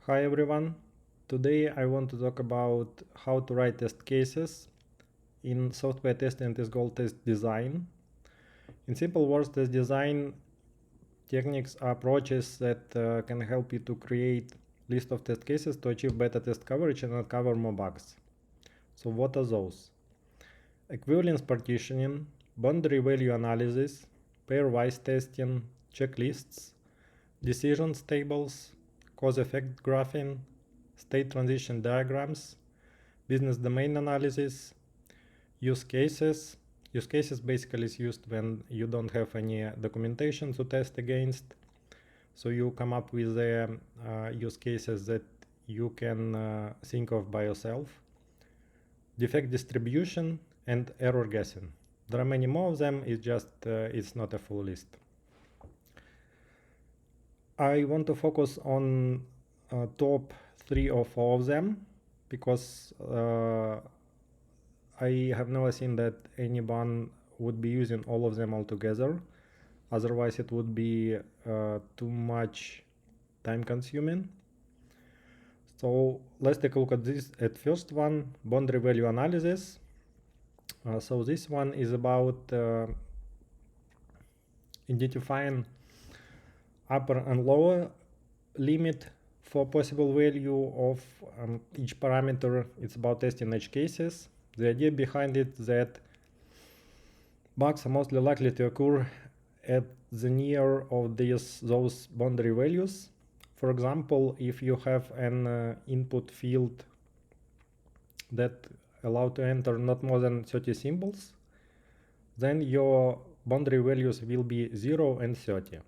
Hi everyone. Today I want to talk about how to write test cases in software testing is called test design. In simple words, test design techniques are approaches that can help you to create list of test cases to achieve better test coverage and uncover more bugs. So what are those? Equivalence partitioning, boundary value analysis, pairwise testing, checklists, decisions tables, cause-effect graphing, state transition diagrams, business domain analysis, use cases. Use cases basically is used when you don't have any documentation to test against. So you come up with use cases that you can think of by yourself. Defect distribution and error guessing. There are many more of them, it's not a full list. I want to focus on top 3 or 4 of them because I have never seen that anyone would be using all of them altogether. Otherwise, it would be too much time consuming. So let's take a look at this. At first one, boundary value analysis. So this one is about identifying upper and lower limit for possible value of each parameter. It's about testing edge cases. The idea behind it that bugs are mostly likely to occur at the near of those boundary values. For example, if you have an input field that allow to enter not more than 30 symbols, then your boundary values will be 0 and 30.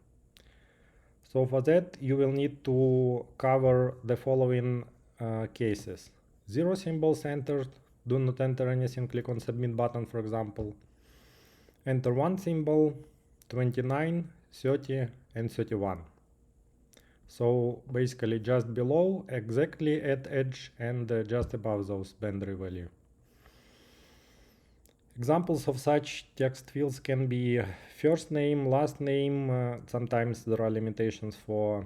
So for that, you will need to cover the following cases. 0 symbols entered, do not enter anything, click on submit button, for example. Enter 1 symbol, 29, 30, and 31. So basically just below, exactly at edge, and just above those boundary value. Examples of such text fields can be first name, last name. Sometimes there are limitations for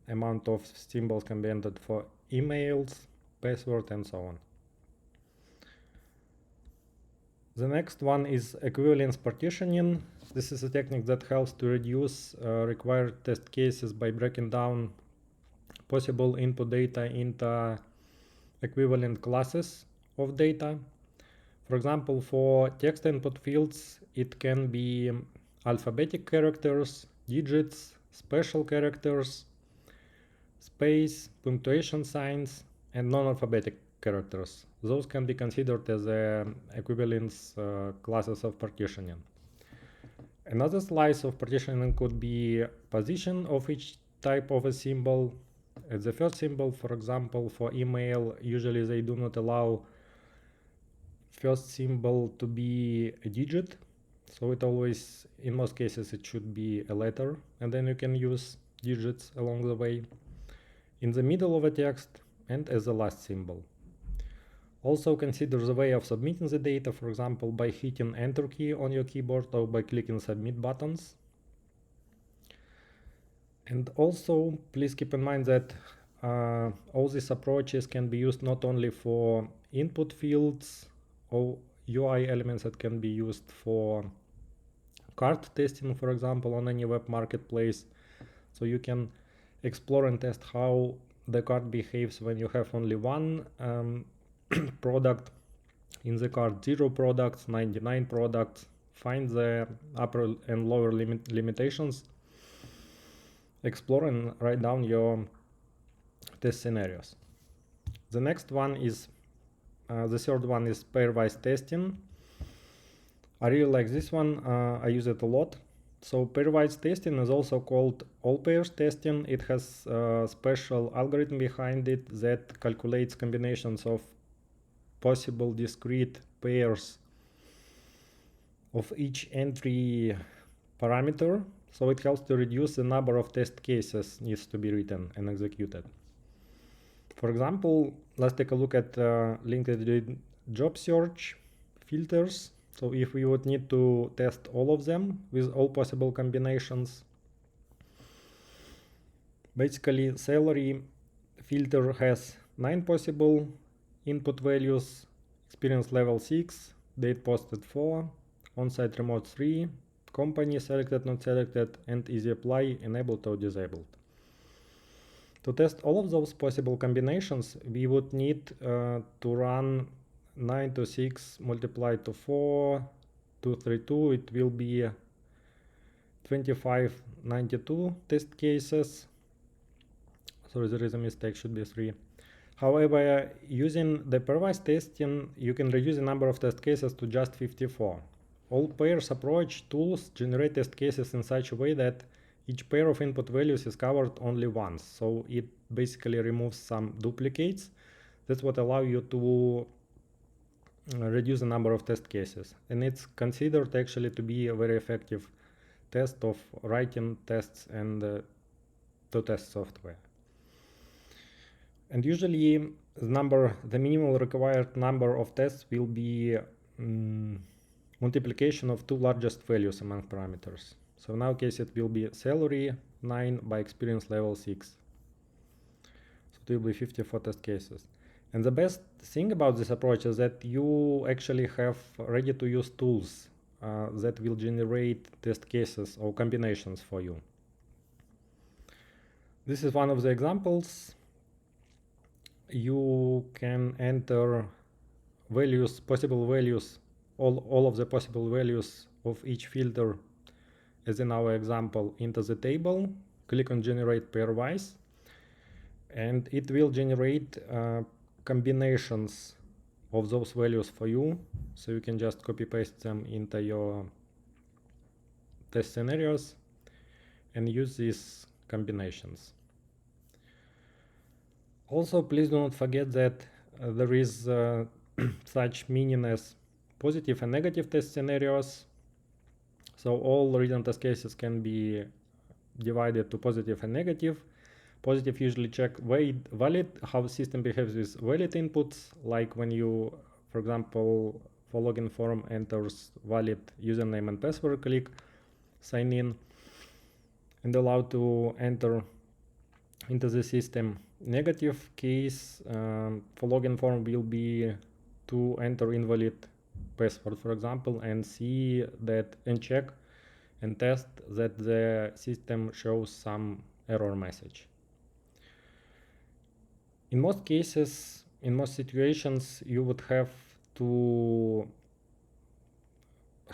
amount of symbols can be entered for emails, password, and so on. The next one is equivalence partitioning. This is a technique that helps to reduce required test cases by breaking down possible input data into equivalent classes of data. For example, for text input fields, it can be alphabetic characters, digits, special characters, space, punctuation signs, and non-alphabetic characters. Those can be considered as equivalence classes of partitioning. Another slice of partitioning could be position of each type of a symbol. At the first symbol, for example, for email, usually they do not allow first symbol to be a digit. So it always, in most cases, it should be a letter, and then you can use digits along the way. In the middle of a text, and as the last symbol. Also consider the way of submitting the data, for example, by hitting Enter key on your keyboard or by clicking Submit buttons. And also, please keep in mind that all these approaches can be used not only for input fields or UI elements that can be used for cart testing, for example, on any web marketplace. So you can explore and test how the cart behaves when you have only one product in the cart, 0 products, 99 products. Find the upper and lower limitations, explore and write down your test scenarios. The next one is the third one is pairwise testing. I really like this one. I use it a lot. So pairwise testing is also called all pairs testing. It has a special algorithm behind it that calculates combinations of possible discrete pairs of each entry parameter. So it helps to reduce the number of test cases needs to be written and executed. For example, let's take a look at LinkedIn job search filters. So if we would need to test all of them with all possible combinations, basically salary filter has 9 possible input values, experience level 6, date posted 4, on-site remote 3, company selected, not selected, and easy apply enabled or disabled. To test all of those possible combinations, we would need to run 9 to 6 multiplied to 4 to 32. It will be 2592 test cases. Sorry, there is a mistake, should be 3. However, using the pairwise testing, you can reduce the number of test cases to just 54. All pairs approach tools generate test cases in such a way that each pair of input values is covered only once. So it basically removes some duplicates. That's what allows you to reduce the number of test cases. And it's considered actually to be a very effective test of writing tests and to test software. And usually the minimal required number of tests will be multiplication of two largest values among parameters. So in our case it will be salary 9 by experience level 6. So it will be 54 test cases. And the best thing about this approach is that you actually have ready to use tools that will generate test cases or combinations for you. This is one of the examples. You can enter values, possible values, all of the possible values of each filter, as in our example, into the table. Click on generate pairwise, and it will generate combinations of those values for you. So you can just copy paste them into your test scenarios and use these combinations. Also, please do not forget that there is such meaning as positive and negative test scenarios. So all written test cases can be divided to positive and negative. Positive usually check valid, how the system behaves with valid inputs, like when you, for example, for login form enters valid username and password, click sign in and allow to enter into the system. Negative case for login form will be to enter invalid password, for example, and see that and check and test that the system shows some error message. In most cases, in most situations, you would have to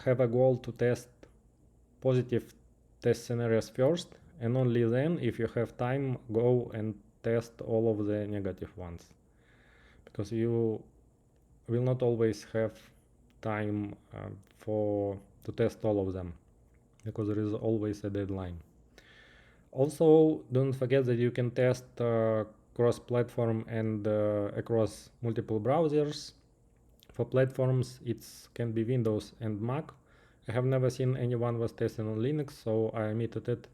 have a goal to test positive test scenarios first, and only then, if you have time, go and test all of the negative ones, because you will not always have time to test all of them, because there is always a deadline. Also, don't forget that you can test cross-platform and across multiple browsers. For platforms, it can be Windows and Mac. I have never seen anyone was testing on Linux, so I omitted it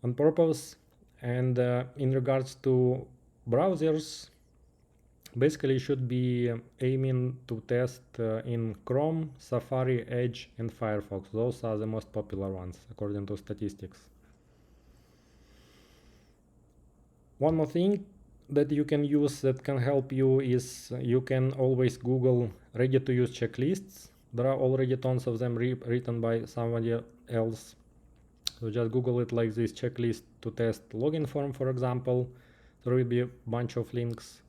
on purpose. And in regards to browsers, basically you should be aiming to test in Chrome, Safari, Edge, and Firefox. Those are the most popular ones according to statistics. One more thing that you can use that can help you is you can always Google ready-to-use checklists. There are already tons of them written by somebody else. So just Google it like this, checklist to test login form, for example. There will be a bunch of links,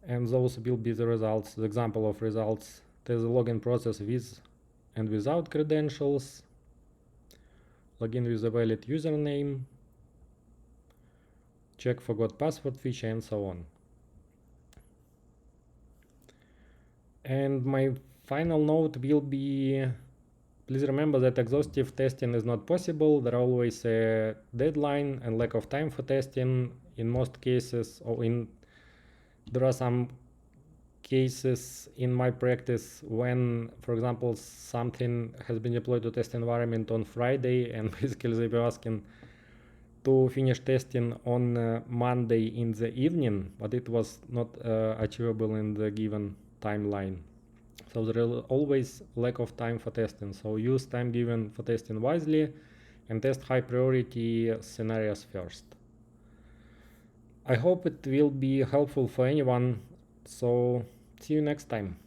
and those will be the results, the example of results. There's a login process with and without credentials, login with a valid username, check forgot password feature, and so on. And my final note will be, please remember that exhaustive testing is not possible. There are always a deadline and lack of time for testing in most cases, or there are some cases in my practice when, for example, something has been deployed to test environment on Friday, and basically they were asking to finish testing on Monday in the evening, but it was not achievable in the given timeline. So there is always lack of time for testing. So use time given for testing wisely and test high priority scenarios first. I hope it will be helpful for anyone. So see you next time.